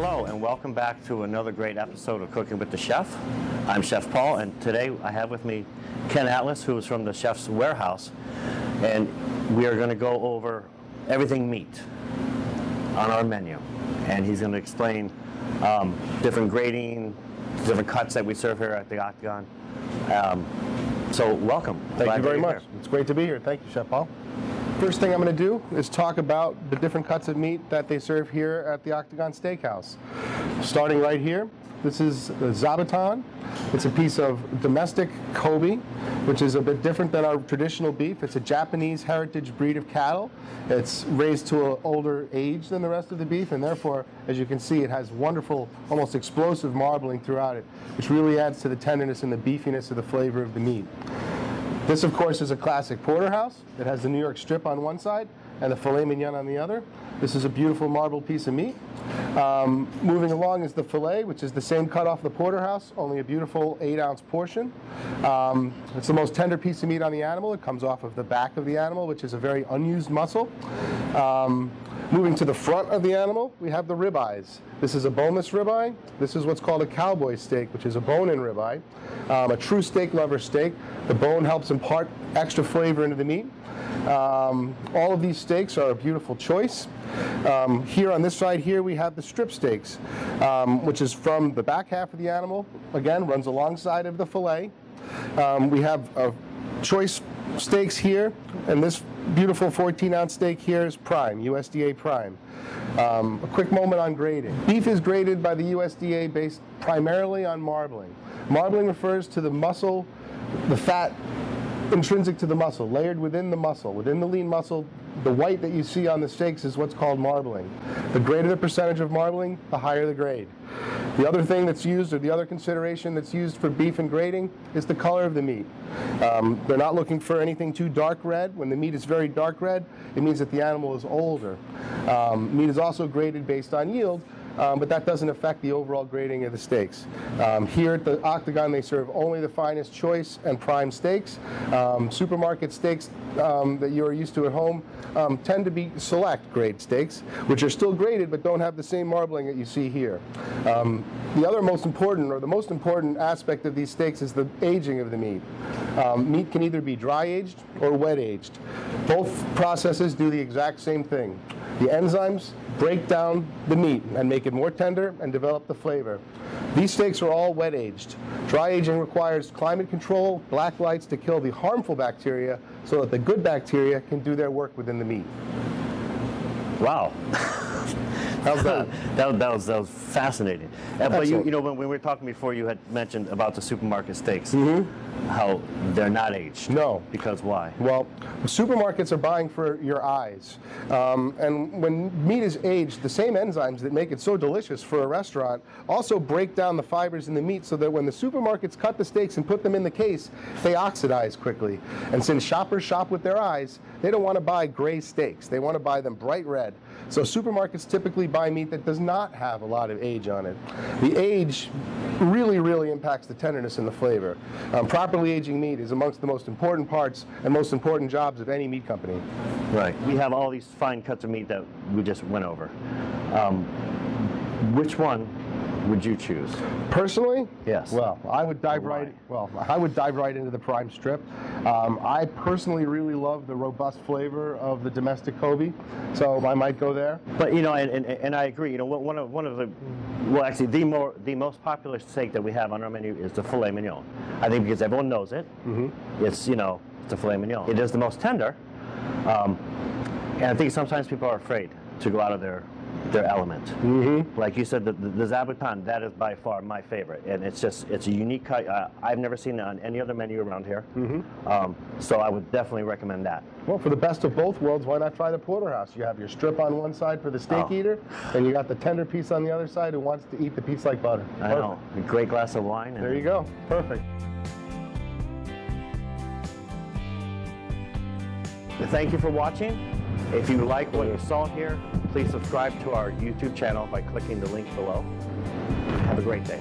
Hello and welcome back to another great episode of Cooking with the Chef. I'm Chef Paul, and today I have with me Ken Atlas, who is from the Chef's Warehouse, and we are going to go over everything meat on our menu, and he's going to explain different grading, different cuts that we serve here at the Octagon. So welcome. Thank you very much. It's great to be here. Thank you, Chef Paul. First thing I'm going to do is talk about the different cuts of meat that they serve here at the Octagon Steakhouse. Starting right here, this is the Zabuton. It's a piece of domestic Kobe, which is a bit different than our traditional beef. It's a Japanese heritage breed of cattle. It's raised to an older age than the rest of the beef, and therefore, as you can see, it has wonderful, almost explosive marbling throughout it, which really adds to the tenderness and the beefiness of the flavor of the meat. This, of course, is a classic Porterhouse. It has the New York strip on one side and the Filet Mignon on the other. This is a beautiful marbled piece of meat. Moving along is the filet, which is the same cut off the Porterhouse, only a beautiful 8-ounce portion. It's the most tender piece of meat on the animal. It comes off of the back of the animal, which is a very unused muscle. Moving to the front of the animal, we have the ribeyes. This is a boneless ribeye. This is what's called a cowboy steak, which is a bone-in ribeye. A true steak lover steak. The bone helps impart extra flavor into the meat. All of these steaks are a beautiful choice. Here on this side here we have the strip steaks, which is from the back half of the animal. Again, runs alongside of the filet. We have choice steaks here, and this beautiful 14-ounce steak here is prime, USDA prime. A quick moment on grading. Beef is graded by the USDA based primarily on marbling. Marbling refers to the muscle, the fat intrinsic to the muscle, layered within the muscle, within the lean muscle. The white that you see on the steaks is what's called marbling. The greater the percentage of marbling, the higher the grade. The other thing that's used, or the other consideration that's used for beef and grading, is the color of the meat. They're not looking for anything too dark red. When the meat is very dark red, it means that the animal is older. Meat is also graded based on yield, but that doesn't affect the overall grading of the steaks. Here at the Octagon, they serve only the finest choice and prime steaks. Supermarket steaks that you're used to at home tend to be select grade steaks, which are still graded but don't have the same marbling that you see here. The other most important, or the most important aspect of these steaks is the aging of the meat. Meat can either be dry aged or wet aged. Both processes do the exact same thing. The enzymes break down the meat and make it more tender and develop the flavor. These steaks are all wet aged. Dry aging requires climate control, black lights to kill the harmful bacteria so that the good bacteria can do their work within the meat. Wow. How's that? that was fascinating. But you know, when we were talking before, you had mentioned about the supermarket steaks, how they're not aged. No. Because why? Well, supermarkets are buying for your eyes. And when meat is aged, the same enzymes that make it so delicious for a restaurant also break down the fibers in the meat so that when the supermarkets cut the steaks and put them in the case, they oxidize quickly. And since shoppers shop with their eyes, they don't want to buy gray steaks. They want to buy them bright red. So supermarkets typically buy meat that does not have a lot of age on it. The age really impacts the tenderness and the flavor. Properly aging meat is amongst the most important parts and most important jobs of any meat company. Right. We have all these fine cuts of meat that we just went over. Which one would you choose? Personally? Yes. Well, I would dive right into the prime strip. I personally really love the robust flavor of the domestic Kobe, so I might go there. But you know, and I agree. You know, one of the, well, actually, the most popular steak that we have on our menu is the Filet Mignon. I think because everyone knows it. It's, you know, it's a Filet Mignon. It is the most tender, and I think sometimes people are afraid to go out of their element. Like you said, the Zabuton, that is by far my favorite, and it's a unique cut. I've never seen it on any other menu around here, so I would definitely recommend that. Well, for the best of both worlds, why not try the Porterhouse? You have your strip on one side for the steak eater, and you got the tender piece on the other side who wants to eat the piece like butter. I know. A great glass of wine. There you go. Perfect. Thank you for watching. If you like what you saw here, please subscribe to our YouTube channel by clicking the link below. Have a great day.